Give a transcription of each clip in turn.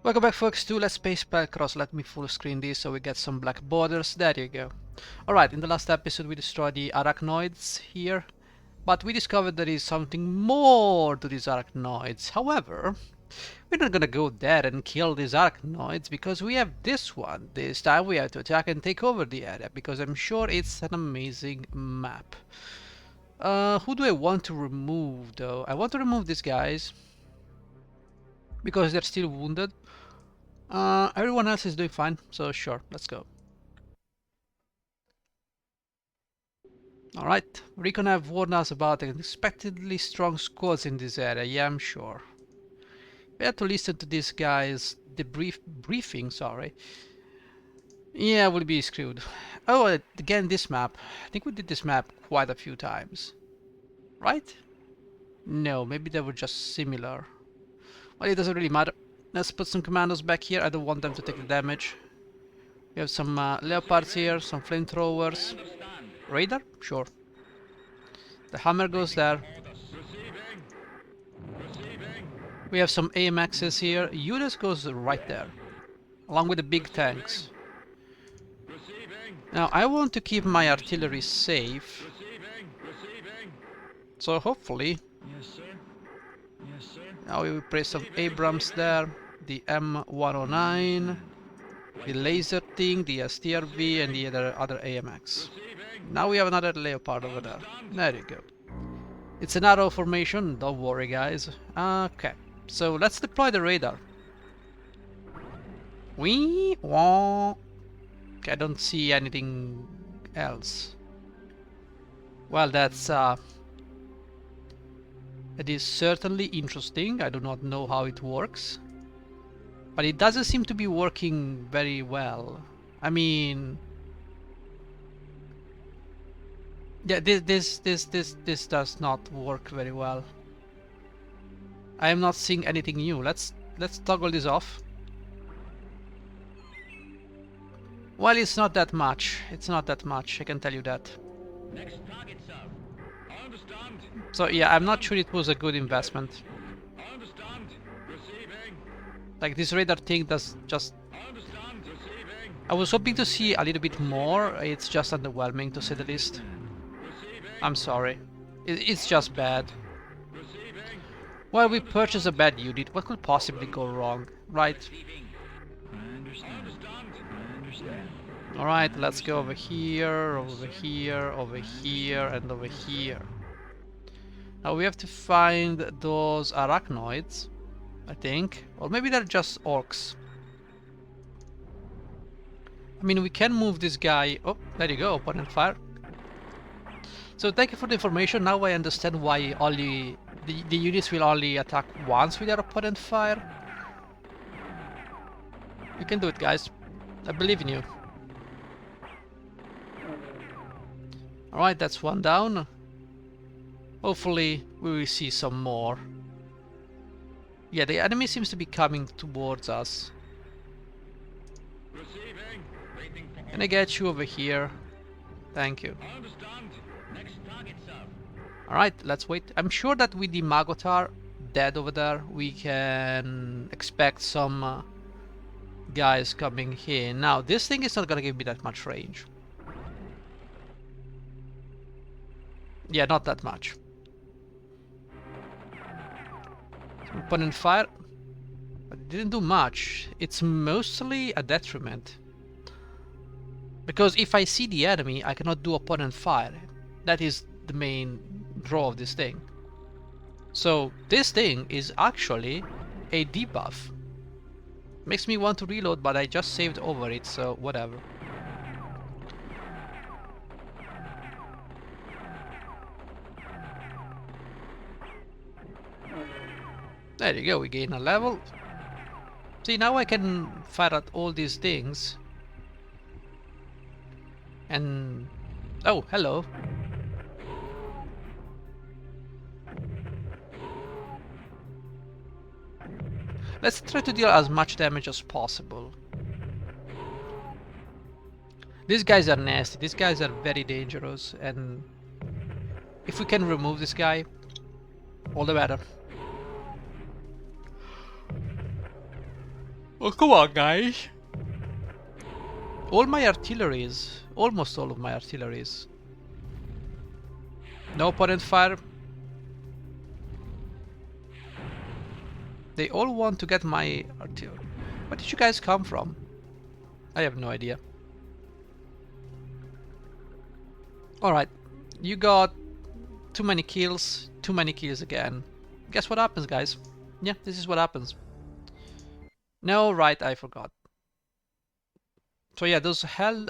Welcome back, folks, to Let's Play Spellcross. Let me full screen this so we get some black borders. There you go. Alright, in the last episode we destroyed the arachnoids here, but we discovered there is something more to these arachnoids. However, we're not gonna go there and kill these arachnoids because we have this one. This time we have to attack and take over the area because I'm sure it's an amazing map. Who do I want to remove though? I want to remove these guys because they're still wounded. Everyone else is doing fine, so sure, let's go. Alright, Recon have warned us about unexpectedly strong squads in this area, yeah, I'm sure. We have to listen to this guy's briefing, sorry. Yeah, we'll be screwed. Oh, again, this map. I think we did this map quite a few times. Right? No, maybe they were just similar. Well, it doesn't really matter. Let's put some commandos back here. I don't want them to take the damage. We have some leopards here, some flamethrowers. Radar? Sure. The hammer goes there. We have some AMXs here. Udas goes right there, along with the big tanks. Now I want to keep my artillery safe. So hopefully... Now we will place some Abrams there. The M109, the laser thing, the STRV, and the other AMX. Now we have another leopard over there. There you go. It's an arrow formation, don't worry guys. Okay, so let's deploy the radar. Okay, I don't see anything else. Well, that's it is certainly interesting. I do not know how it works, but it doesn't seem to be working very well. I mean, yeah, this does not work very well. I am not seeing anything new. Let's toggle this off. Well, it's not that much. It's not that much, I can tell you that. Next target, sir. I understand. So yeah, I'm not sure it was a good investment. I understand. Receiving. Like, this radar thing does just... I understand. Receiving. I was hoping to see a little bit more. It's just underwhelming, to say the least. Receiving. I'm sorry. It's just bad. Receiving. Well, we purchased a bad unit. What could possibly go wrong, right? Receiving. I understand. I understand. Alright, let's go over here, over here, over here, and over here. Now we have to find those arachnoids, I think. Or maybe they're just orcs. I mean, we can move this guy... Oh, there you go, opponent fire. So thank you for the information. Now I understand why only the units will only attack once with their opponent fire. You can do it, guys. I believe in you. Alright, that's one down. Hopefully we will see some more. Yeah, the enemy seems to be coming towards us. Receiving. Waiting for. Can I get you over here? Thank you. I understand. Next target, sir. Alright, let's wait. I'm sure that with the Magotar dead over there, we can expect some guys coming in. Now, this thing is not gonna give me that much range. Yeah, not that much. Opponent fire. But it didn't do much. It's mostly a detriment. Because if I see the enemy, I cannot do opponent fire. That is the main draw of this thing. So this thing is actually a debuff. Makes me want to reload, but I just saved over it, so whatever. There you go, we gain a level. See, now I can fire at all these things. And... oh, hello. Let's try to deal as much damage as possible. These guys are nasty, these guys are very dangerous, and if we can remove this guy, all the better. Oh, come on, guys. All my artilleries, almost all of my artilleries. No opponent fire. They all want to get my artillery. Where did you guys come from? I have no idea. Alright, you got too many kills again. Guess what happens, guys? Yeah, this is what happens. No, right, I forgot. So yeah, those hell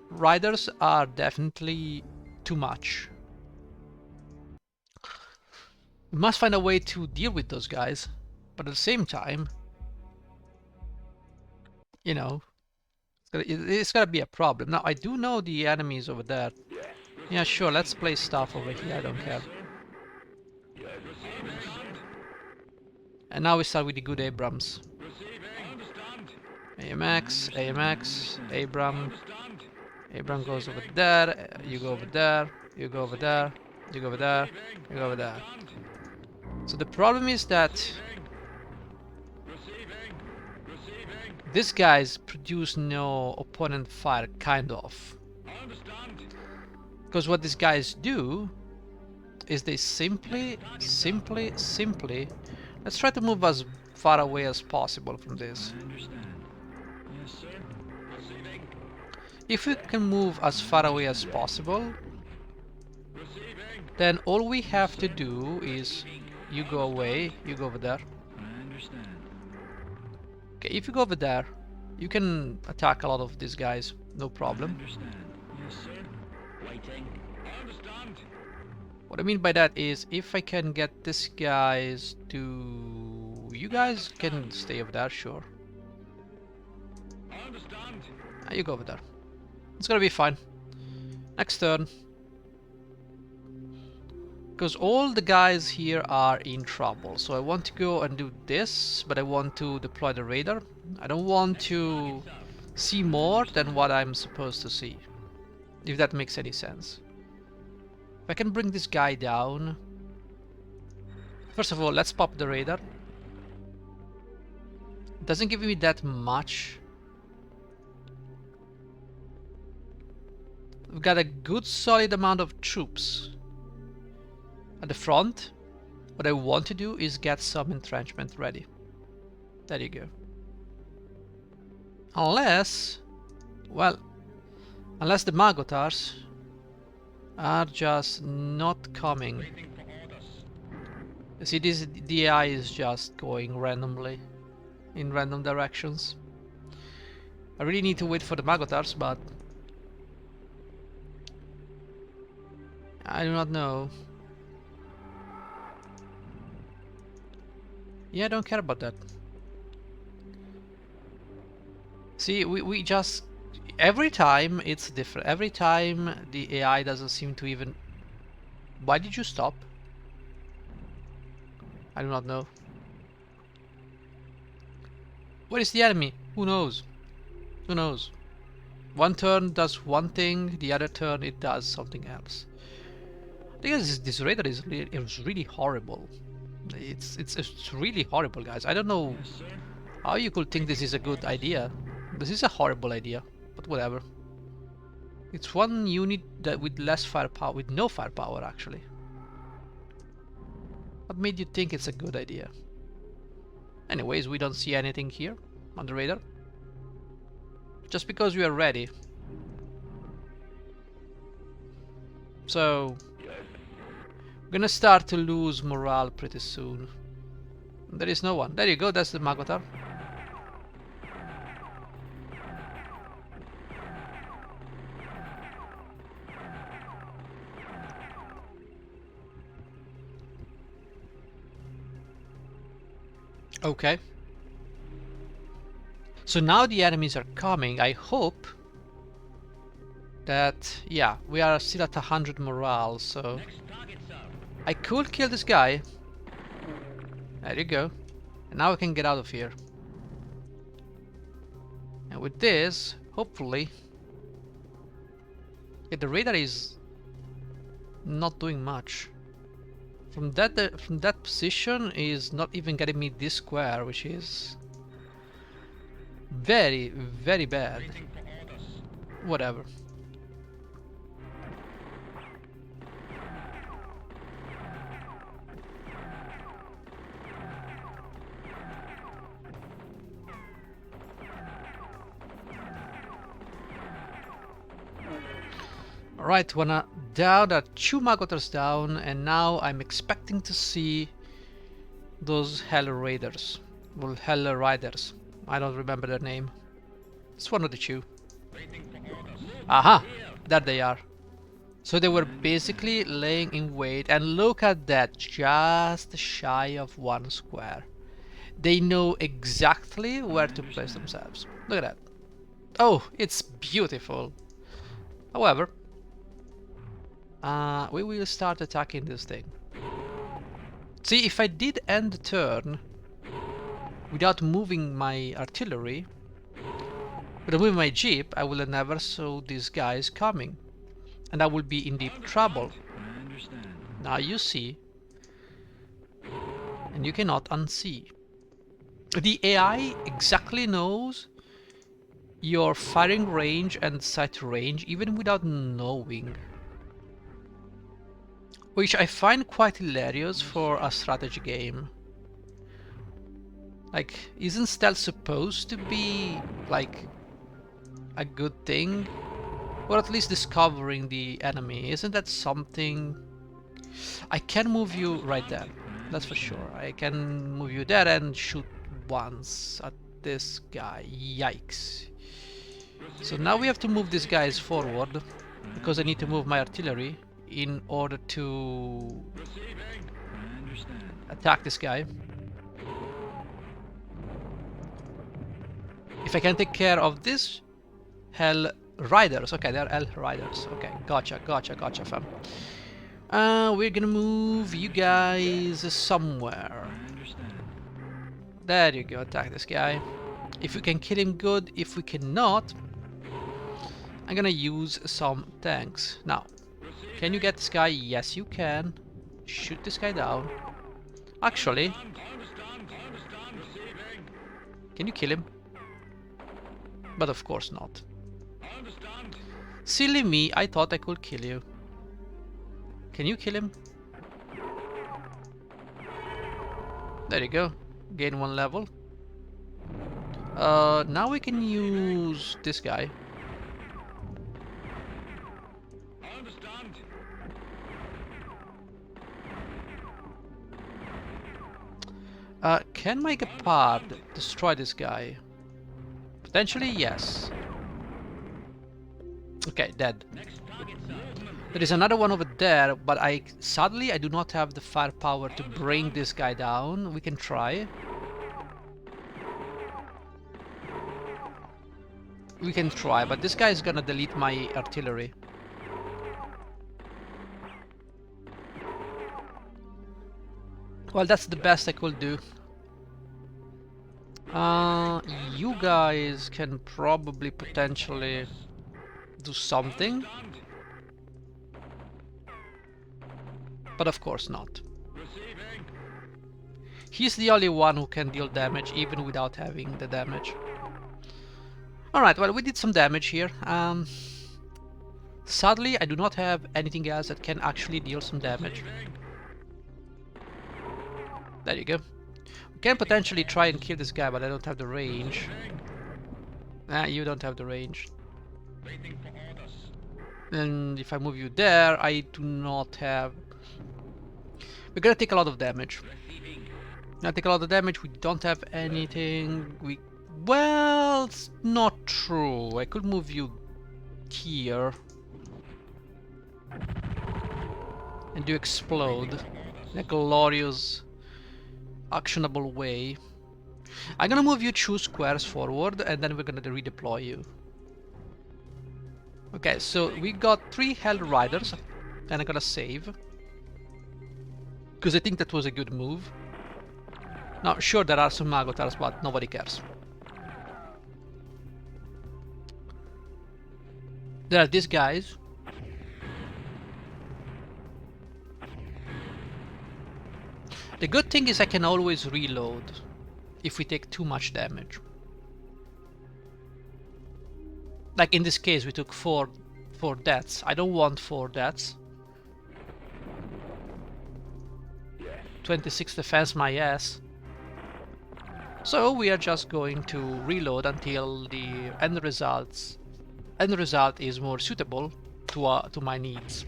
riders are definitely too much. We must find a way to deal with those guys, but at the same time, you know, it's gotta be a problem. Now, I do know the enemies over there. Yeah, sure, let's play stuff over here, I don't care. And now we start with the good Abrams. AMX, AMX, Abram. Abram goes over there, you go over there, you go over there, you go over there, you go over there. So the problem is that these guys produce no opponent fire, kind of. Because what these guys do is they simply, let's try to move as far away as possible from this. I understand. Yes, sir. Receiving. If we can move as far away as possible, then all we have to do is you go away, you go over there. I understand. Okay, if you go over there, you can attack a lot of these guys, no I problem. understand. Yes, sir. Waiting. I understand. What I mean by that is, if I can get these guys to... You guys can stay over there, sure. I understand. You go over there. It's gonna be fine. Next turn. Because all the guys here are in trouble. So I want to go and do this, but I want to deploy the radar. I don't want to see more than what I'm supposed to see. If that makes any sense. If I can bring this guy down. First of all, let's pop the radar. It doesn't give me that much. We've got a good solid amount of troops at the front. What I want to do is get some entrenchment ready. There you go. Unless, well, unless the Magotars are just not coming. You see, this the AI is just going randomly in random directions. I really need to wait for the Magotars, but I do not know. Yeah, I don't care about that. See, we just... Every time it's different. Every time the AI doesn't seem to even... Why did you stop? I do not know. Where is the enemy? Who knows? Who knows? One turn does one thing, the other turn it does something else. I think this radar is really horrible. It's really horrible, guys. I don't know Yes, sir. how you could think this is a good idea. This is a horrible idea, but whatever. It's one unit that with less firepower, with no firepower actually. What made you think it's a good idea? Anyways, we don't see anything here on the radar. Just because we are ready. So we're gonna start to lose morale pretty soon. There is no one. There you go, that's the Magotar. Okay. So now the enemies are coming. I hope that, yeah, we are still at 100 morale, so I could kill this guy. There you go. And now I can get out of here. And with this, hopefully... Yeah, the radar is not doing much. From that position is not even getting me this square, which is very, very bad. Whatever. Alright, one down, there are 2 Magotars down, and now I'm expecting to see those Hell Raiders. Well, Hell Riders. I don't remember their name. It's one of the 2. Aha! There they are. So they were basically laying in wait, and look at that, just shy of 1 square. They know exactly where to place themselves. Look at that. Oh, it's beautiful. However, we will start attacking this thing. See, if I did end the turn without moving my artillery, without moving my jeep, I will never saw these guys coming, and I will be in deep trouble. I understand. Now you see, and you cannot unsee. The AI exactly knows your firing range and sight range even without knowing, which I find quite hilarious for a strategy game. Like, isn't stealth supposed to be like a good thing? Or at least discovering the enemy, isn't that something? I can move you right there, that's for sure. I can move you there and shoot once at this guy. Yikes. So now we have to move these guys forward, because I need to move my artillery in order to I understand. attack this guy. If I can take care of this Hell Riders. Okay, they're Hell Riders. Okay, gotcha, fam. We're gonna move you guys somewhere. I understand. There you go, attack this guy. If we can kill him, good. If we cannot, I'm gonna use some tanks. Now, can you get this guy? Yes, you can. Shoot this guy down. Actually, can you kill him? But of course not. Silly me, I thought I could kill you. Can you kill him? There you go. Gain 1 level. Now we can use this guy. Can my Gepard destroy this guy? Potentially, yes. Okay, dead. There is another one over there, but sadly I do not have the firepower to bring this guy down. We can try. We can try, but this guy is gonna delete my artillery. Well, that's the best I could do. You guys can probably potentially do something, but of course not. He's the only one who can deal damage even without having the damage. Alright, well, we did some damage here. Sadly, I do not have anything else that can actually deal some damage. There you go. We can potentially try and kill this guy, but I don't have the range. Nah, you don't have the range. And if I move you there, I do not have... We're gonna take a lot of damage. Gonna take a lot of damage, we don't have anything. Well, it's not true. I could move you here. And you explode in a glorious, actionable way. I'm gonna move you 2 squares forward, and then we're gonna redeploy you. Okay, so we got 3 Hell Riders, and I'm gonna save, because I think that was a good move. Now, sure, there are some Magotars, but nobody cares. There are these guys. The good thing is I can always reload if we take too much damage. Like in this case, we took four deaths. I don't want 4 deaths. 26 defense, my ass. So we are just going to reload until the end result is more suitable to my needs.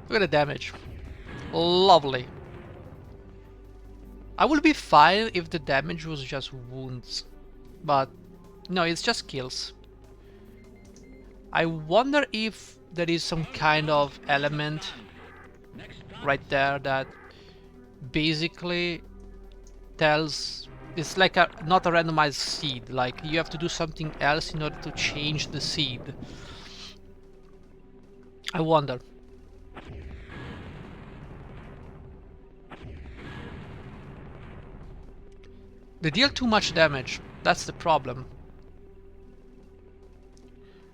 Look at the damage. Lovely. I would be fine if the damage was just wounds, but no, it's just kills. I wonder if there is some kind of element right there that basically tells it's like not a randomized seed, like you have to do something else in order to change the seed. I wonder. They deal too much damage, that's the problem.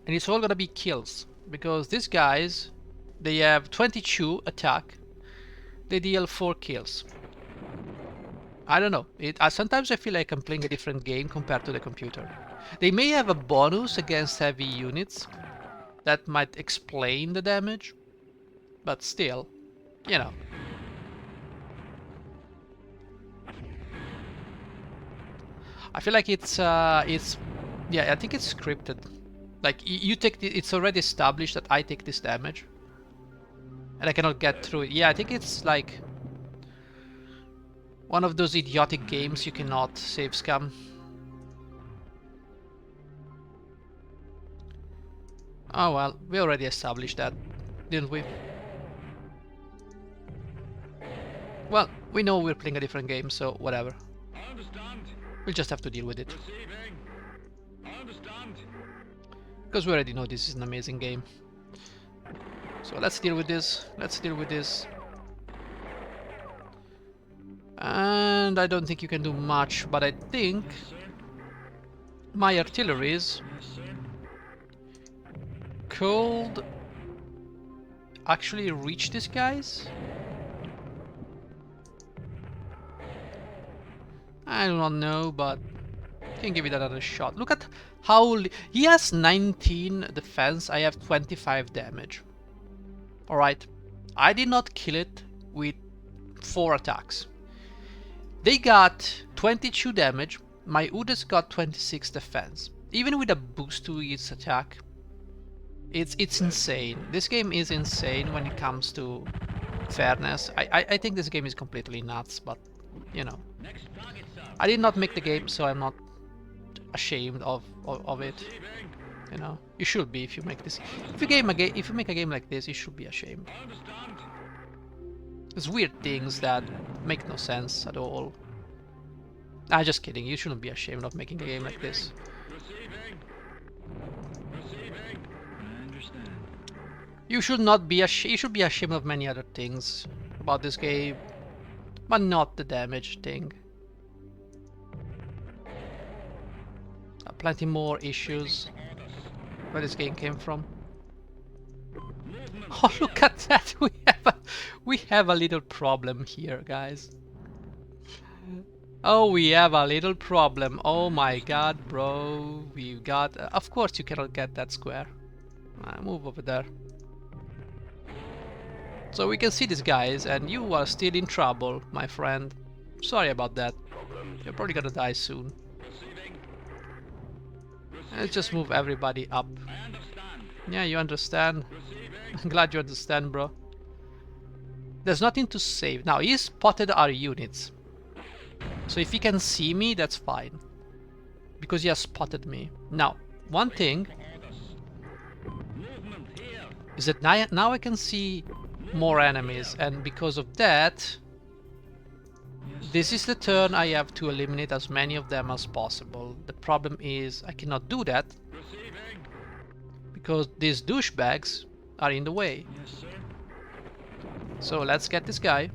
And it's all gonna be kills, because these guys, they have 22 attack, they deal 4 kills. I don't know, sometimes I feel like I'm playing a different game compared to the computer. They may have a bonus against heavy units that might explain the damage, but still, you know. I feel like it's yeah, I think it's scripted. Like you take it's already established that I take this damage, and I cannot get through it. Yeah, I think it's like one of those idiotic games you cannot save scum. Oh well, we already established that, didn't we? Well, we know we're playing a different game, so whatever. We'll just have to deal with it. Because we already know this is an amazing game. So let's deal with this. Let's deal with this. And I don't think you can do much, but I think my artilleries could actually reach these guys. I do not know, but can give it another shot. Look at how he has 19 defense, I have 25 damage. Alright, I did not kill it with 4 attacks. They got 22 damage, my Udes got 26 defense. Even with a boost to its attack, it's insane. This game is insane when it comes to fairness. I think this game is completely nuts, but you know. I did not make the game, so I'm not ashamed of it. You know, you should be if you make this. If you make a game like this, you should be ashamed. There's weird things that make no sense at all. Ah, just kidding. You shouldn't be ashamed of making a game like this. You should not be ashamed. You should be ashamed of many other things about this game, but not the damage thing. Plenty more issues where this game came from. Oh, look at that! We have a little problem here, guys. Oh, we have a little problem. Oh my god, bro. We've got... of course you cannot get that square. Move over there. So we can see these guys, and you are still in trouble, my friend. Sorry about that. You're probably gonna die soon. Let's just move everybody up. Yeah, you understand. I'm glad you understand, bro. There's nothing to save. Now, he spotted our units. So if he can see me, that's fine. Because he has spotted me. Now, one thing is that now I can see more enemies. And because of that, this is the turn I have to eliminate as many of them as possible. The problem is I cannot do that because these douchebags are in the way. So let's get this guy.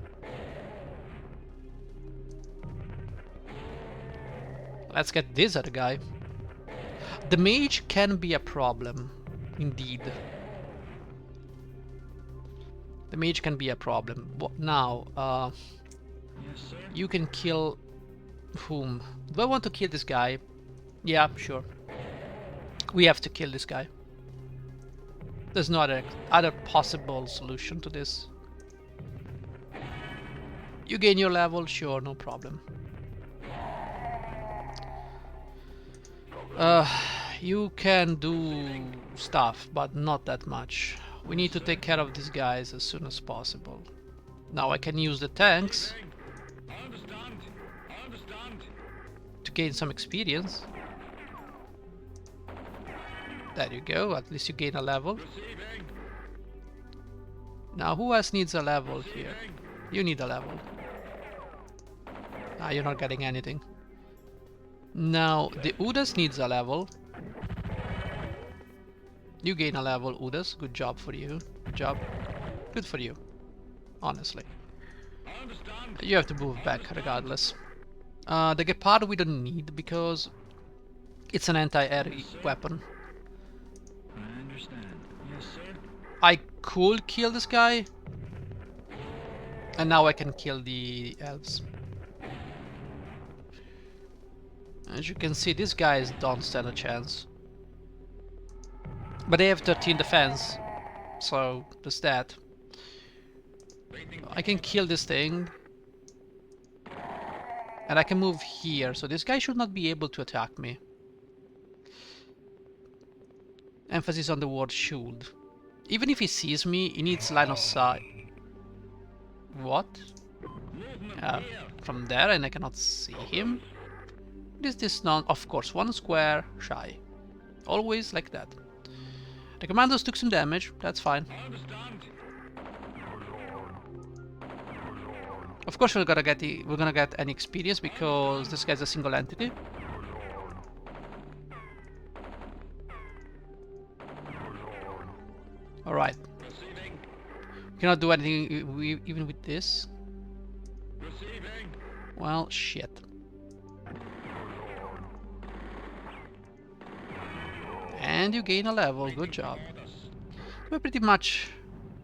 Let's get this other guy. The mage can be a problem, indeed. The mage can be a problem. Now, you can kill Whom? Do I want to kill this guy? Yeah, sure. We have to kill this guy. There's no other possible solution to this. You gain your level, sure, no problem. You can do stuff, but not that much. We need to take care of these guys as soon as possible. Now I can use the tanks to gain some experience. There you go, at least you gain a level. Now who else needs a level here? You need a level. Ah, you're not getting anything. Now the Udas needs a level. You gain a level, Udas. Good job for you. Good job. Good for you. Honestly. You have to move back regardless. The Gepard we don't need because it's an anti-air weapon. I understand. Yes, sir. I could kill this guy. And now I can kill the elves. As you can see, these guys don't stand a chance. But they have 13 defense. So, there's that. I can kill this thing. And I can move here. So this guy should not be able to attack me. Emphasis on the word should. Even if he sees me, he needs line of sight. What? From there, and I cannot see him. Is this non? Of course, 1 square shy. Always like that. The commandos took some damage. That's fine. Of course, we're gonna get any experience because this guy's a single entity. All right. We cannot do anything even with this. Well, shit. And you gain a level. Good job. We're pretty much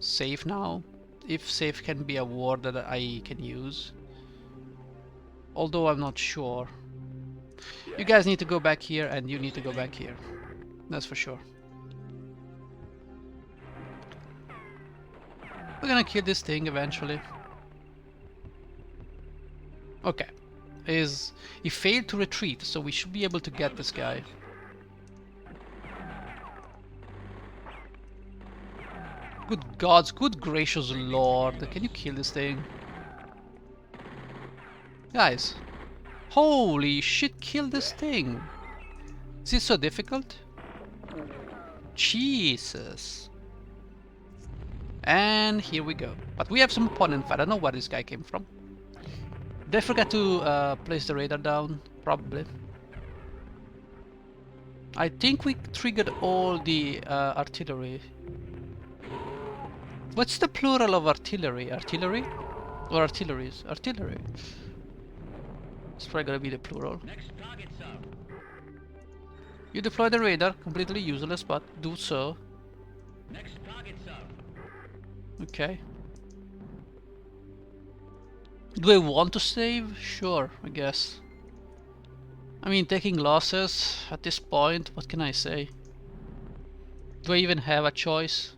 safe now. If safe can be a word that I can use. Although I'm not sure. You guys need to go back here and you need to go back here. That's for sure. We're gonna kill this thing eventually. Okay. He failed to retreat, so we should be able to get this guy. Good gods, good gracious lord. Can you kill this thing? Guys. Holy shit, kill this thing. Is this so difficult? Jesus. And here we go. But we have some opponent. I don't know where this guy came from. Did I forget to place the radar down? Probably. I think we triggered all the artillery. What's the plural of artillery? Artillery? Or artilleries? Artillery. It's probably gonna be the plural. You deploy the radar, completely useless, but do so. Okay. Do I want to save? Sure, I guess. I mean, taking losses at this point, what can I say? Do I even have a choice?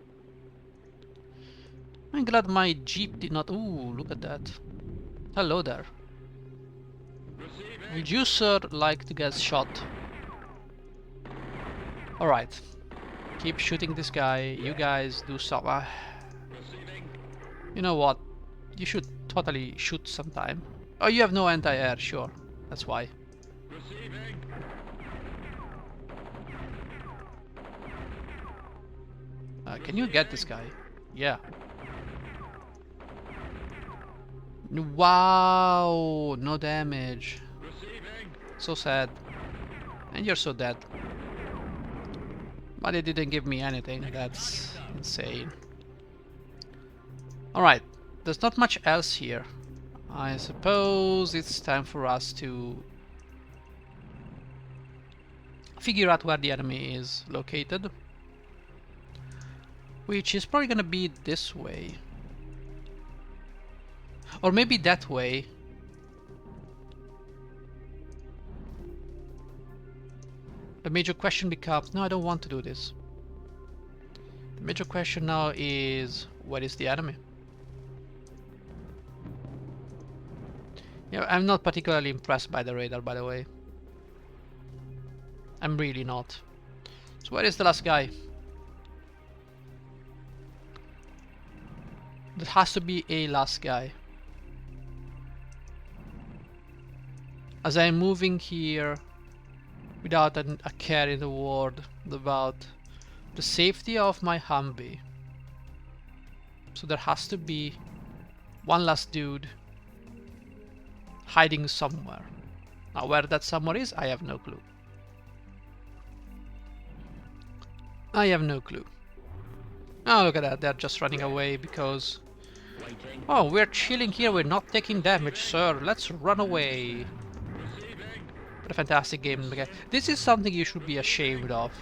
I'm glad my jeep did not... Ooh, look at that. Hello there. Would you, sir, like to get shot? Alright. Keep shooting this guy. You guys do some... You know what? You should totally shoot sometime. Oh, you have no anti-air, sure. That's why. Can you get this guy? Yeah. Wow, no damage. So sad. And you're so dead. But it didn't give me anything. That's insane. Alright, there's not much else here. I suppose it's time for us to figure out where the enemy is located. Which is probably gonna be this way. Or maybe that way. The major question becomes, no, I don't want to do this. The major question now is, where is the enemy? Yeah, I'm not particularly impressed by the radar, by the way. I'm really not. So where is the last guy? There has to be a last guy. As I'm moving here without a care in the world about the safety of my Humvee. So there has to be one last dude hiding somewhere. Now where that somewhere is, I have no clue. I have no clue. Oh, look at that, they're just running away because... Oh, we're chilling here, we're not taking damage, sir. Let's run away. What a fantastic game. This is something you should be ashamed of.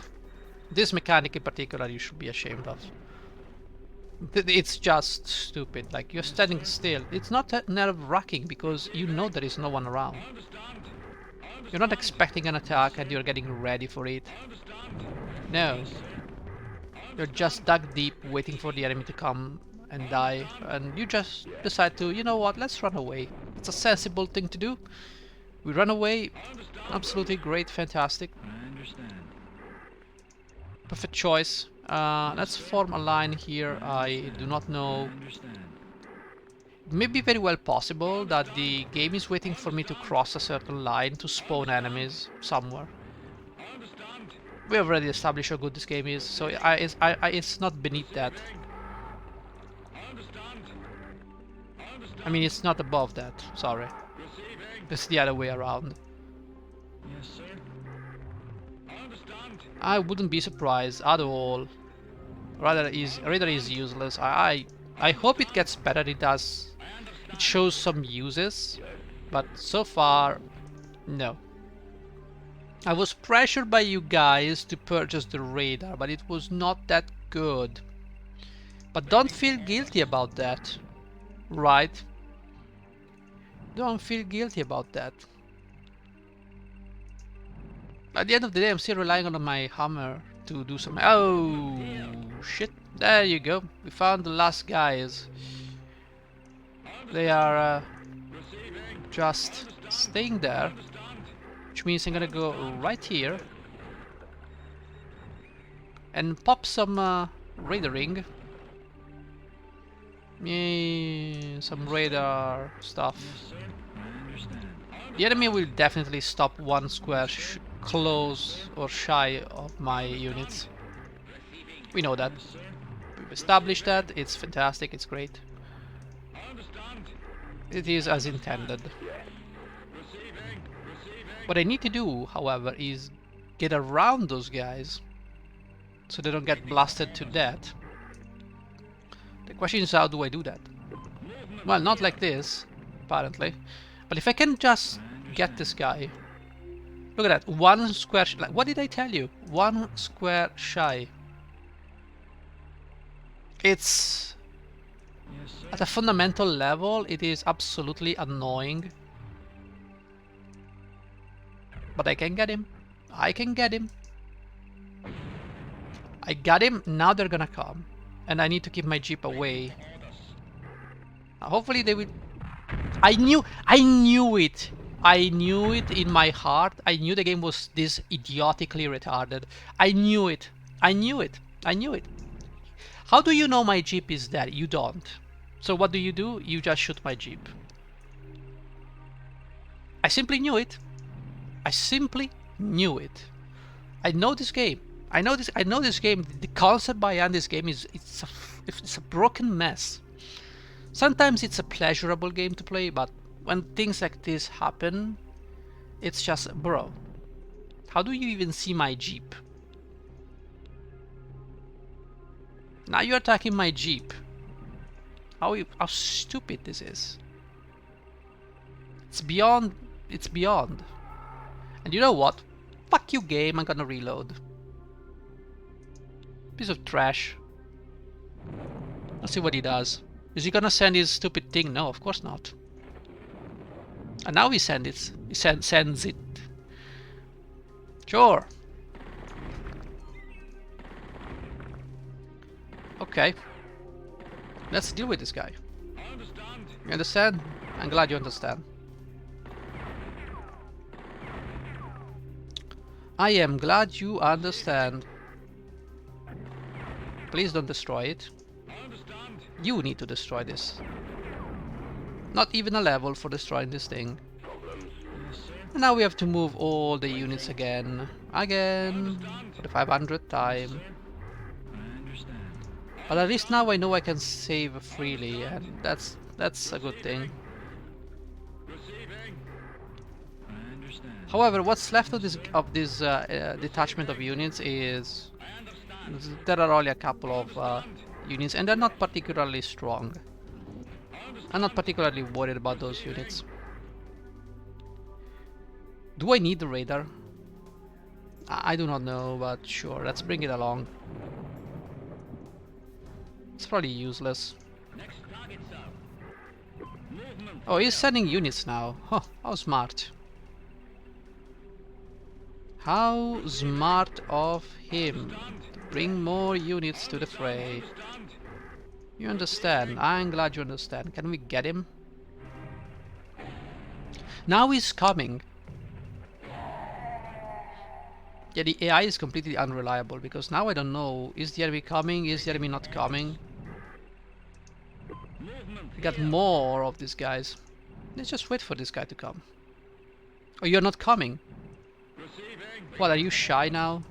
This mechanic in particular you should be ashamed of. It's just stupid. Like, you're standing still. It's not nerve-wracking because you know there is no one around. You're not expecting an attack and you're getting ready for it. No. You're just dug deep waiting for the enemy to come and die, and you just decide to, you know what, let's run away. It's a sensible thing to do. We run away. Absolutely great, fantastic. I understand. Perfect choice. Let's form a line here. I do not know. It may be very well possible that the game is waiting for me to cross a certain line to spawn enemies somewhere. We have already established how good this game is, so it's not beneath that. I mean, it's not above that, sorry. It's the other way around. Yes, sir. I wouldn't be surprised at all. Radar is useless. I hope it gets better. It does. It shows some uses, but so far, no. I was pressured by you guys to purchase the radar, but it was not that good. But don't feel guilty about that, right? Don't feel guilty about that. At the end of the day, I'm still relying on my hammer to do some... Oh, shit. There you go. We found the last guys. They are just staying there. Which means I'm gonna go right here. And pop some radaring. Some radar stuff. The enemy will definitely stop one square close or shy of my units. We know that. We've established that. It's fantastic. It's great. It is as intended. What I need to do, however, is get around those guys so they don't get blasted to death. The question is, how do I do that? Well, not like this, apparently. But if I can just get this guy. Look at that, one square, like, what did I tell you? One square shy. It's, at a fundamental level, it is absolutely annoying. But I can get him. I can get him. I got him, now they're gonna come. And I need to keep my jeep away. Now, hopefully they will... I knew it! I knew it in my heart. I knew the game was this idiotically retarded. I knew it. I knew it. I knew it. How do you know my jeep is dead? You don't. So what do? You just shoot my jeep. I simply knew it. I simply knew it. I know this game. I know this game. The concept behind this game is it's a broken mess. Sometimes it's a pleasurable game to play, but when things like this happen, it's just, bro, how do you even see my jeep? Now you're attacking my jeep. How stupid this is. It's beyond. It's beyond. And you know what? Fuck you, game. I'm gonna reload. Piece of trash. Let's see what he does. Is he gonna send his stupid thing? No, of course not. And now he sends it. He sends it. Sure. Okay. Let's deal with this guy. I understand. You understand? I'm glad you understand. I am glad you understand. Please don't destroy it. I understand. You need to destroy this. Not even a level for destroying this thing. Yes, sir. And now we have to move all the units again. Again. For the 500th time. I understand. But at least now I know I can save freely, and that's a good thing. Receiving. I understand. However, what's left of this detachment of units is there are only a couple of units, and they're not particularly strong. I'm not particularly worried about those units. Do I need the radar? I do not know, but sure, let's bring it along. It's probably useless. Next target, sir. Movement. Oh, he's sending units now. Huh, how smart. How smart of him to bring more units to the fray. Understand. You understand. I'm glad you understand. Can we get him? Now he's coming. Yeah, the AI is completely unreliable because now I don't know. Is the enemy coming? Is the enemy not coming? Movement. We got more of these guys. Let's just wait for this guy to come. Oh, you're not coming? Receiving. What, are you shy now?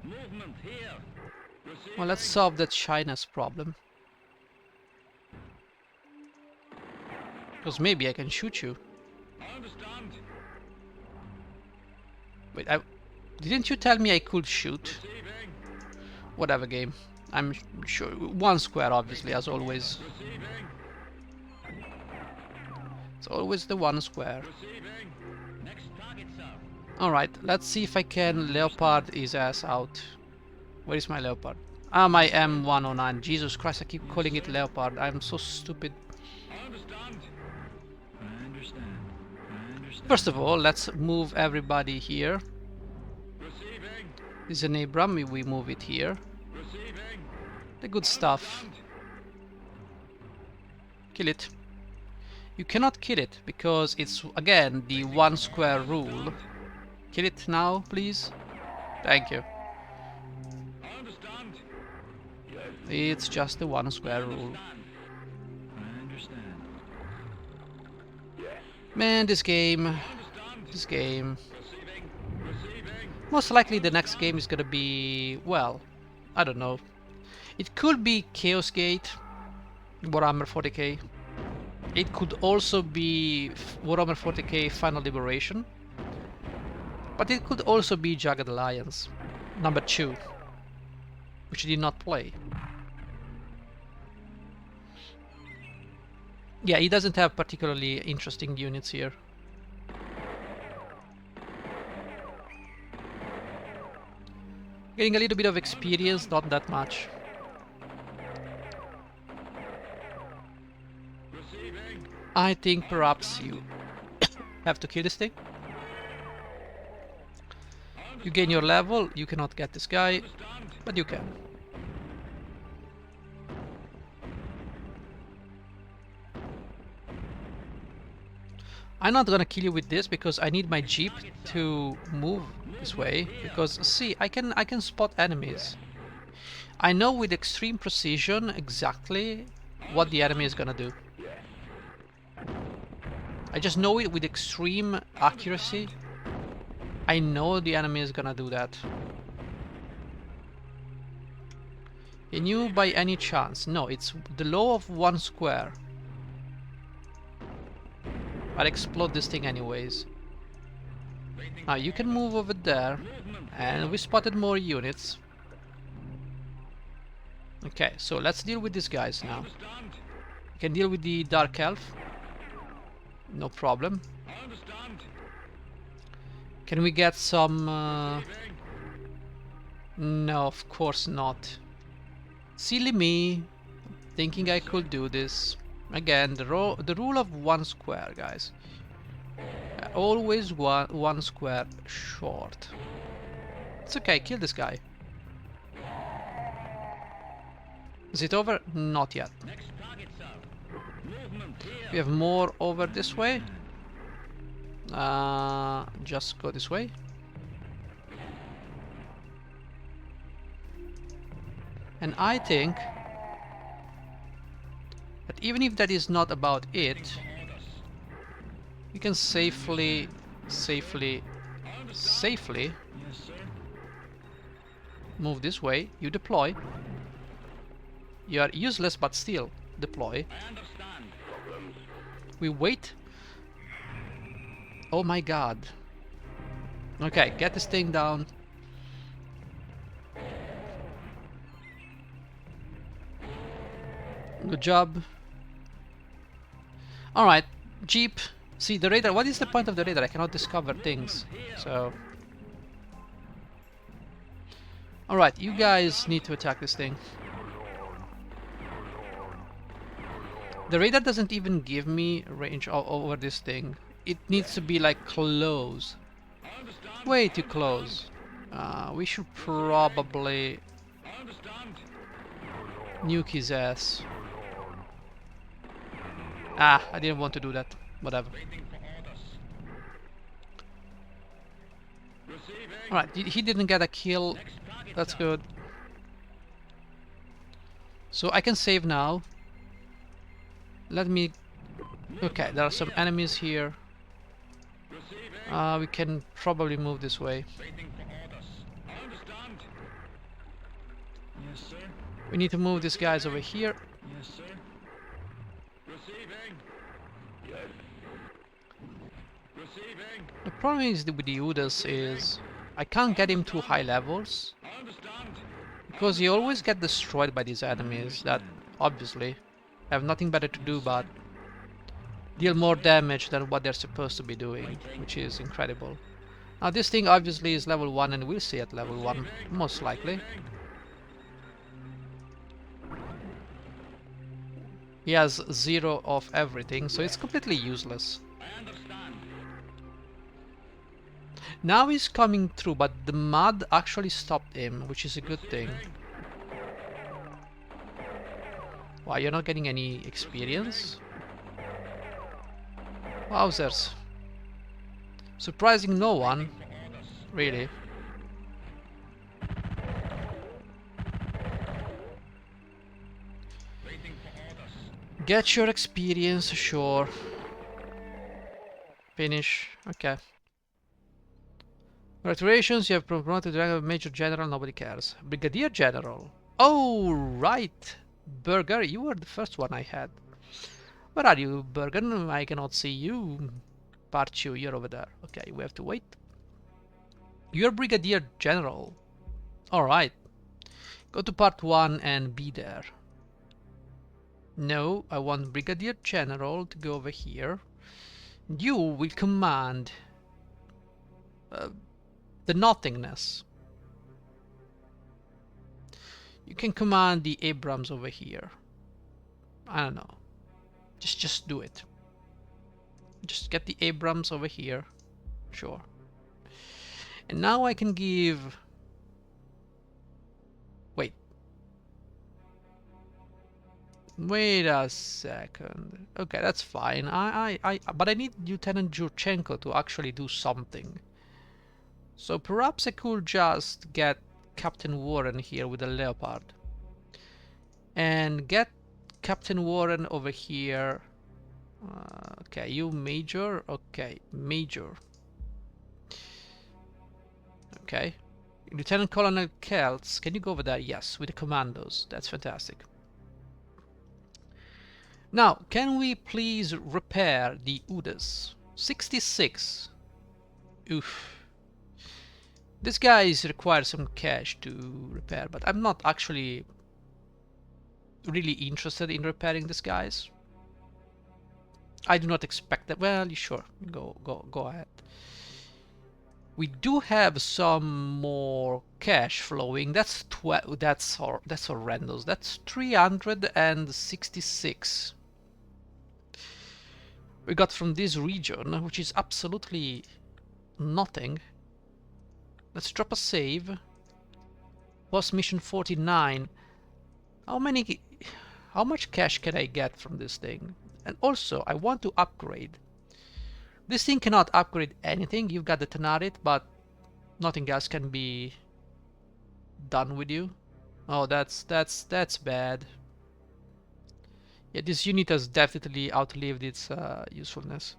Movement here. Receiving. Well, let's solve that shyness problem. Because maybe I can shoot you. I understand. Wait, didn't you tell me I could shoot? Receiving. Whatever game. I'm sure. One square, obviously, as always. Receiving. It's always the one square. Receiving. Next target, sir. Alright, let's see if I can leopard his ass out. Where is my leopard? Ah, my M109. Jesus Christ, I keep calling it leopard. I'm so stupid. I understand. I understand. I understand. First of all, let's move everybody here. Receiving. This is an Abram, we move it here. Receiving. The good stuff. Kill it. You cannot kill it because it's again the one square rule. Kill it now, please. Thank you. I understand. It's just the one square rule. I understand. Man, this game. Receiving. Receiving. Most likely the next game is gonna be, well, I don't know. It could be Chaos Gate, Warhammer 40k. It could also be Warhammer 40k Final Liberation. But it could also be Jagged Alliance, number 2, which I did not play. Yeah, he doesn't have particularly interesting units here. Getting a little bit of experience, not that much. Receiving. I think perhaps you have to kill this thing. You gain your level, you cannot get this guy, but you can. I'm not gonna kill you with this because I need my jeep to move this way, because see, I can spot enemies. I know with extreme precision exactly what the enemy is gonna do. I just know it with extreme accuracy. I know the enemy is gonna do that. Can you by any chance? No, it's the law of one square. I'll explode this thing anyways. Now you can move over there, and we spotted more units. Okay, so let's deal with these guys now. We can deal with the Dark Elf. No problem. Can we get some... No, of course not. Silly me, thinking I could do this. Again, the rule of one square, guys. Always one square short. It's okay, kill this guy. Is it over? Not yet. We have more over this way. Just go this way. And I think that even if that is not about it, we can safely move this way. You deploy. You are useless, but still deploy. We wait. Oh my god. Okay, get this thing down. Good job. Alright, Jeep. See, the radar. What is the point of the radar? I cannot discover things. So. Alright, you guys need to attack this thing. The radar doesn't even give me range over this thing. It needs to be like close. Way too close. We should probably nuke his ass. Ah, I didn't want to do that. Whatever. Alright, he didn't get a kill. That's good. So I can save now. Let me... Okay, there are some enemies here. We can probably move this way. We need to move these guys over here. Yes, sir. The problem is with the Udas is I can't get him to high levels because he always gets destroyed by these enemies that obviously have nothing better to do but deal more damage than what they're supposed to be doing, which is incredible. Now this thing obviously is level 1 and we'll see at level 1, most likely. He has 0 of everything, so it's completely useless. Now he's coming through, but the mud actually stopped him, which is a good thing. Wow, you're not getting any experience? Wowzers. Surprising no one, really. Get your experience, sure. Finish, okay. Congratulations, you have promoted to rank of Major General, nobody cares. Brigadier General. Oh, right. Burger, you were the first one I had. Where are you, Burger? I cannot see you. Parchu, you're over there. Okay, we have to wait. You're Brigadier General. Alright. Go to part 1 and be there. No, I want Brigadier General to go over here. You will command the nothingness. You can command the Abrams over here. I don't know. Just do it. Just get the Abrams over here. Sure. And now I can give... Wait a second. Okay, that's fine. But I need Lieutenant Jurchenko to actually do something. So perhaps I could just get Captain Warren here with a Leopard. And get Captain Warren over here. Okay, you Major. Okay, Major. Okay. Lieutenant Colonel Keltz, can you go over there? Yes, with the commandos. That's fantastic. Now, can we please repair the Udas? 66. Oof. This guy requires some cash to repair, but I'm not actually really interested in repairing these guys. I do not expect that. Well, sure, go ahead. We do have some more cash flowing. That's horrendous. That's 366. We got from this region, which is absolutely nothing. Let's drop a save. Post mission 49. How much cash can I get from this thing? And also, I want to upgrade. This thing cannot upgrade anything. You've got the Tenarit, but nothing else can be done with you. Oh, that's bad. Yeah, this unit has definitely outlived its usefulness.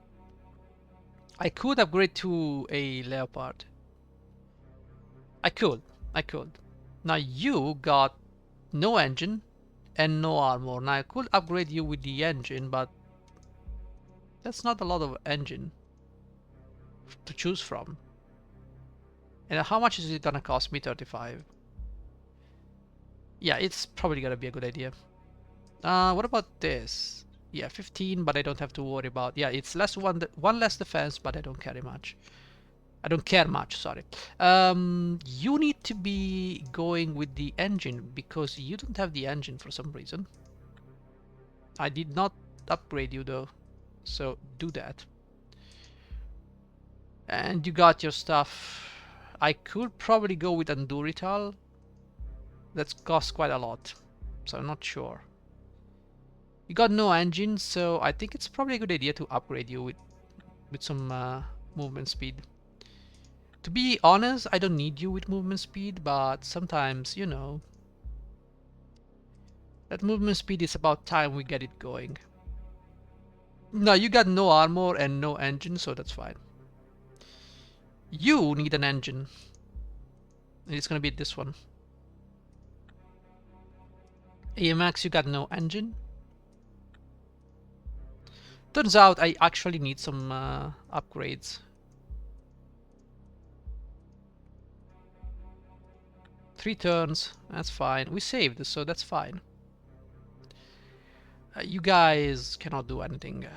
I could upgrade to a Leopard. I could. I could. Now you got no engine and no armor. Now I could upgrade you with the engine, but that's not a lot of engine to choose from. And how much is it gonna cost me? 35. Yeah, it's probably gonna be a good idea. What about this? Yeah, 15, but I don't have to worry about. Yeah, it's one less defense, but I don't care much. I don't care much, sorry. You need to be going with the engine because you don't have the engine for some reason. I did not upgrade you though, so do that. And you got your stuff. I could probably go with Andurital. That costs quite a lot, so I'm not sure. You got no engine, so I think it's probably a good idea to upgrade you with some movement speed. To be honest, I don't need you with movement speed, but sometimes, you know, that movement speed is about time we get it going. No, you got no armor and no engine, so that's fine. You need an engine. It's gonna be this one. AMX, you got no engine. Turns out I actually need some upgrades. 3 turns, that's fine. We saved, so that's fine. You guys cannot do anything.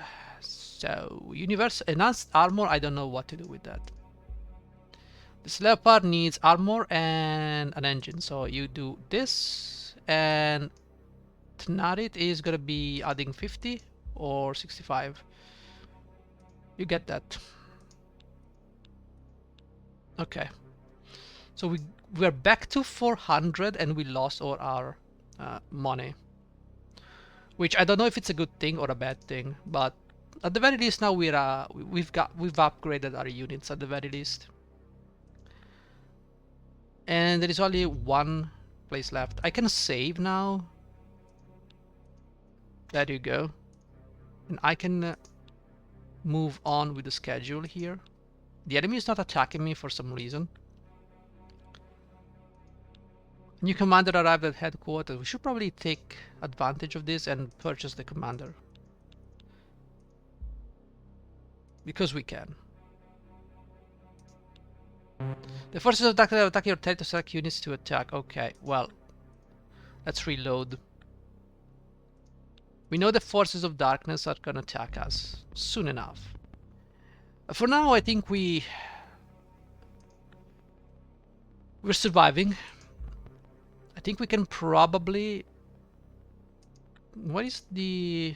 So, universe enhanced armor, I don't know what to do with that. This Leopard needs armor and an engine, so you do this, and Tenarit is gonna be adding 50 or 65. You get that. Okay. So we're back to 400 and we lost all our money. Which I don't know if it's a good thing or a bad thing, but at the very least now we've upgraded our units at the very least. And there is only one place left. I can save now. There you go. And I can move on with the schedule here. The enemy is not attacking me for some reason. New commander arrived at headquarters. We should probably take advantage of this and purchase the commander. Because we can. The forces of darkness attack your territory to select units to attack. Okay, well, let's reload. We know the forces of darkness are gonna attack us soon enough. For now, I think we're surviving. I think we can probably... What is the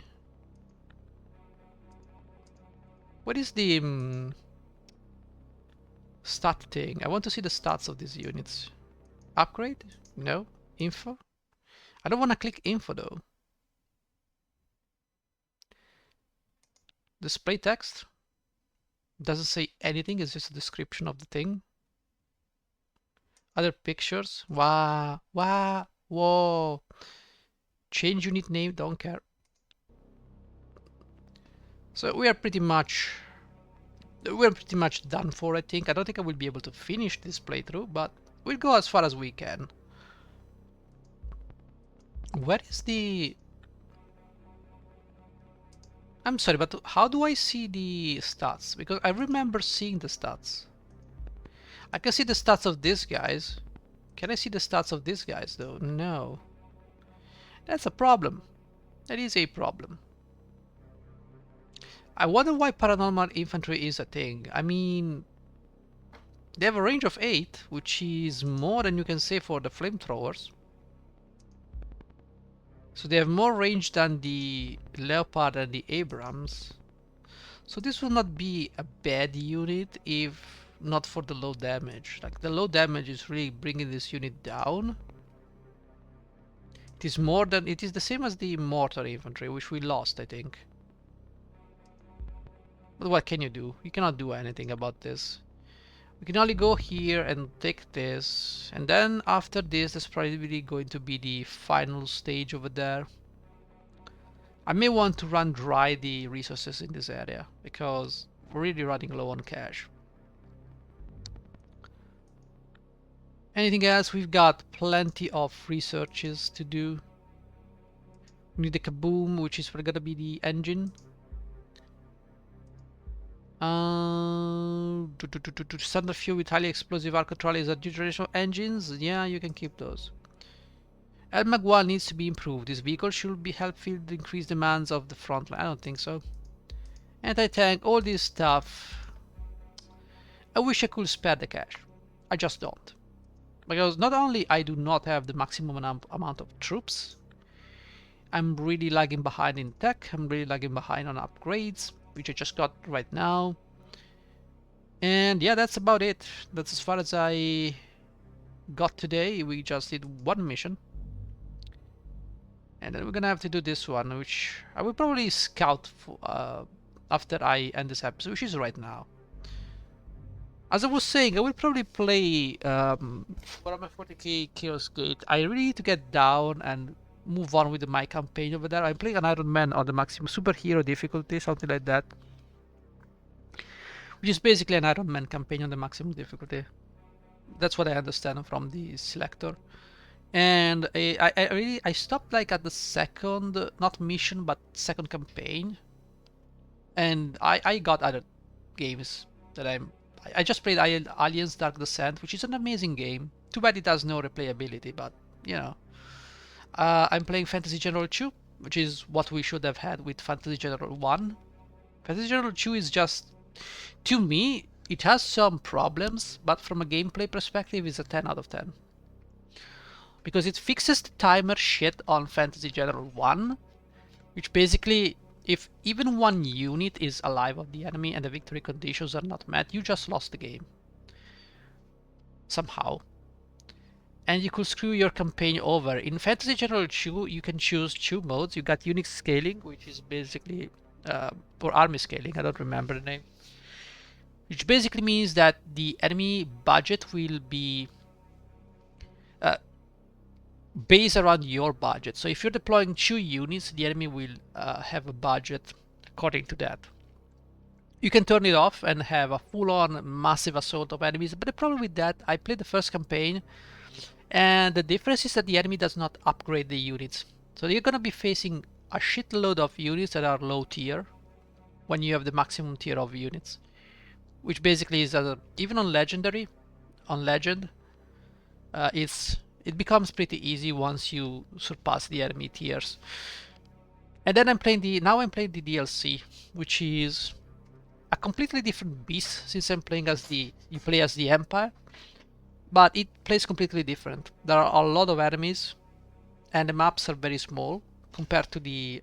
stat thing? I want to see the stats of these units. Upgrade? No. Info? I don't want to click info though. Display text? Doesn't say anything, it's just a description of the thing. Other pictures? Wow, wow, whoa. Change unit name, don't care. So we are pretty much done for, I think. I don't think I will be able to finish this playthrough, but we'll go as far as we can. Where is the... I'm sorry, but how do I see the stats? Because I remember seeing the stats. I can see the stats of these guys. Can I see the stats of these guys though? No. That's a problem. That is a problem. I wonder why paranormal infantry is a thing. I mean, they have a range of 8, which is more than you can say for the flamethrowers. So they have more range than the Leopard and the Abrams. So this will not be a bad unit if not for the low damage. Like, the low damage is really bringing this unit down. It is more than, it is the same as the mortar infantry, which we lost, I think. But what can you do? You cannot do anything about this. We can only go here and take this, and then after this, there's probably going to be the final stage over there. I may want to run dry the resources in this area, because we're really running low on cash. Anything else? We've got plenty of researches to do. We need the kaboom, which is gonna be the engine. Standard fuel with highly explosive arc trolleys are new generation engines. Yeah, you can keep those. LMAG 1 needs to be improved. This vehicle should be helpful to increase demands of the front line. I don't think so. Anti-tank, all this stuff. I wish I could spare the cash. I just don't. Because not only I do not have the maximum amount of troops, I'm really lagging behind in tech, I'm really lagging behind on upgrades, which I just got right now. And yeah, that's about it. That's as far as I got today. We just did one mission. And then we're gonna have to do this one, which I will probably scout for, after I end this episode, which is right now. As I was saying, I will probably play for my 40k Chaos Gate. I really need to get down and move on with my campaign over there. I'm playing an Iron Man on the maximum superhero difficulty, something like that. Which is basically an Iron Man campaign on the maximum difficulty. That's what I understand from the selector. And I stopped like at the second, not mission, but second campaign. And I got other games that I just played Aliens Dark Descent, which is an amazing game. Too bad it has no replayability, but you know. I'm playing Fantasy General 2, which is what we should have had with Fantasy General 1. Fantasy General 2 is just, to me, it has some problems, but from a gameplay perspective, it's a 10 out of 10. Because it fixes the timer shit on Fantasy General 1, which basically, if even one unit is alive of the enemy and the victory conditions are not met, you just lost the game. Somehow. And you could screw your campaign over. In Fantasy General 2, you can choose 2 modes. You got unit scaling, which is basically, or army scaling, I don't remember the name. Which basically means that the enemy budget will be based around your budget. So if you're deploying 2 units, the enemy will have a budget according to that. You can turn it off and have a full-on massive assault of enemies, but the problem with that, I played the first campaign, and the difference is that the enemy does not upgrade the units. So you're gonna be facing a shitload of units that are low tier when you have the maximum tier of units, which basically is even on legendary, on legend, it becomes pretty easy once you surpass the enemy tiers. And then I'm playing the DLC, which is a completely different beast since I'm playing as you play as the Empire, but it plays completely different. There are a lot of enemies, and the maps are very small compared to the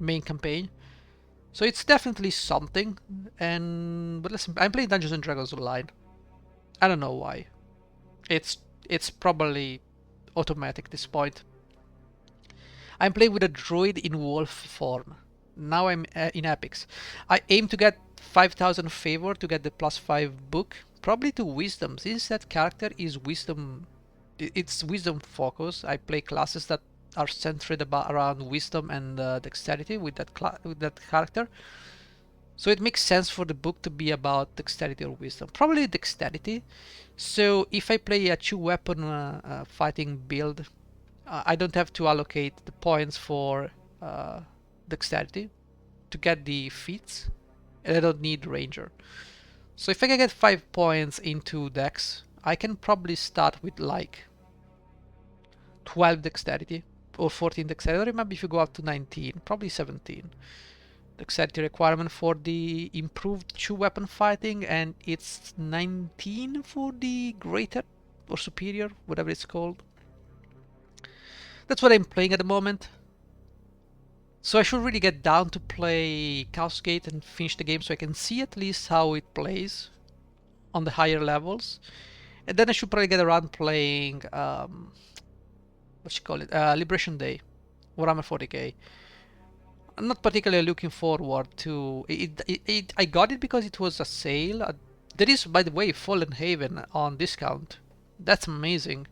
main campaign. So it's definitely something. But listen, I'm playing Dungeons and Dragons Online. I don't know why. It's probably automatic at this point. I'm playing with a druid in wolf form. Now I'm in epics. I aim to get 5,000 favor to get the +5 book. Probably to wisdom. Since that character is wisdom, it's wisdom focus. I play classes that are centered around wisdom and dexterity with that character. So it makes sense for the book to be about dexterity or wisdom. Probably dexterity. So if I play a 2-weapon fighting build, I don't have to allocate the points for dexterity to get the feats, and I don't need ranger. So if I can get 5 points into dex, I can probably start with like 12 dexterity or 14 dexterity. I don't remember if you go up to 19, probably 17. Dexterity requirement for the improved 2-weapon fighting, and it's 19 for the greater or superior, whatever it's called. That's what I'm playing at the moment. So I should really get down to play Chaos Gate and finish the game so I can see at least how it plays on the higher levels. And then I should probably get around playing what you call it, Liberation Day, Warhammer 40k. I'm not particularly looking forward to it. I got it because it was a sale. There is, by the way, Fallen Haven on discount. That's amazing.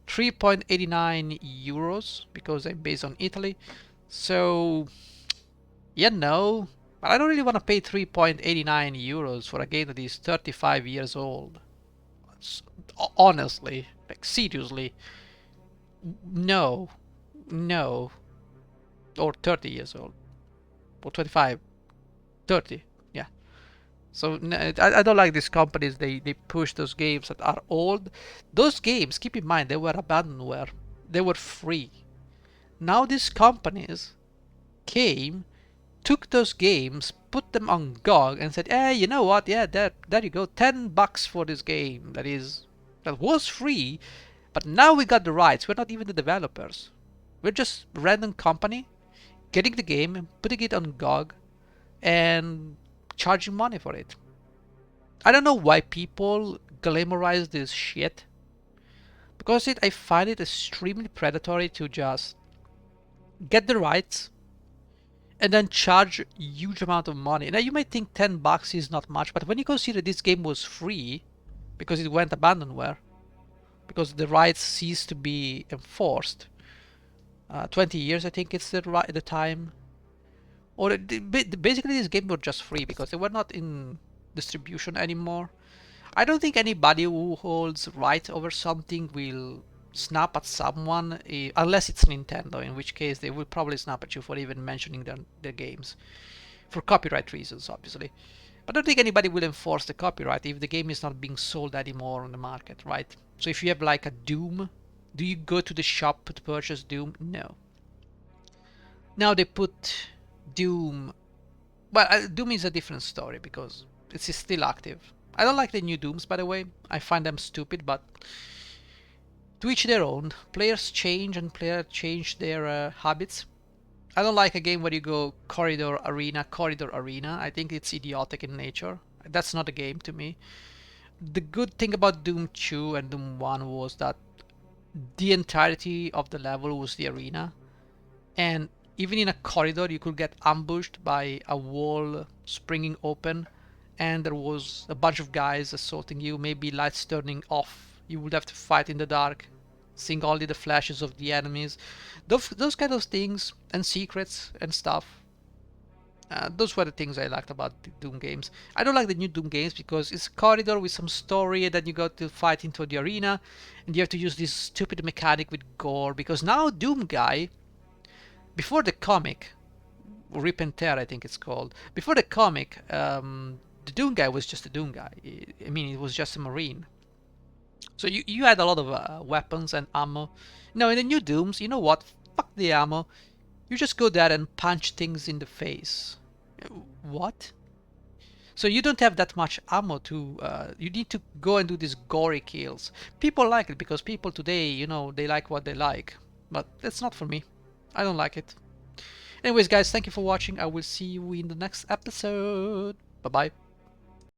3.89 euros because I'm based on Italy. So, yeah, no. But I don't really want to pay 3.89 euros for a game that is 35 years old. Honestly, like seriously, no, no, or 30 years old, or 25, 30, yeah. So I don't like these companies. They push those games that are old. Those games, keep in mind, they were abandonware. They were free. Now these companies came, took those games, put them on GOG, and said, "Hey, you know what? Yeah, there you go, $10 for this game that was free, but now we got the rights. We're not even the developers. We're just a random company getting the game, putting it on GOG, and charging money for it." I don't know why people glamorize this shit, because I find it extremely predatory to just get the rights and then charge a huge amount of money. Now you might think $10 is not much, but when you consider this game was free because it went abandonware, because the rights ceased to be enforced, 20 years I think it's the time, or basically this game was just free because they were not in distribution anymore. I don't think anybody who holds right over something will snap at someone, unless it's Nintendo, in which case they will probably snap at you for even mentioning their games. For copyright reasons, obviously. But I don't think anybody will enforce the copyright if the game is not being sold anymore on the market, right? So if you have like a Doom, do you go to the shop to purchase Doom? No. Now they put Doom. Well, Doom is a different story because it's still active. I don't like the new Dooms, by the way. I find them stupid, but to each their own. Players change and players change their habits. I don't like a game where you go corridor, arena, corridor, arena. I think it's idiotic in nature. That's not a game to me. The good thing about Doom 2 and Doom 1 was that the entirety of the level was the arena. And even in a corridor, you could get ambushed by a wall springing open, and there was a bunch of guys assaulting you, maybe lights turning off. You would have to fight in the dark, seeing only the flashes of the enemies. Those kind of things, and secrets and stuff. Those were the things I liked about the Doom games. I don't like the new Doom games because it's a corridor with some story, and then you got to fight into the arena, and you have to use this stupid mechanic with gore. Because now Doom guy, before the comic, Rip and Tear I think it's called, before the comic, the Doom guy was just a Doom guy. I mean, it was just a Marine. So you had a lot of weapons and ammo. Now in the new Dooms, you know what? Fuck the ammo. You just go there and punch things in the face. What? So you don't have that much ammo to, you need to go and do these gory kills. People like it because people today, you know, they like what they like. But that's not for me. I don't like it. Anyways guys, thank you for watching. I will see you in the next episode. Bye bye.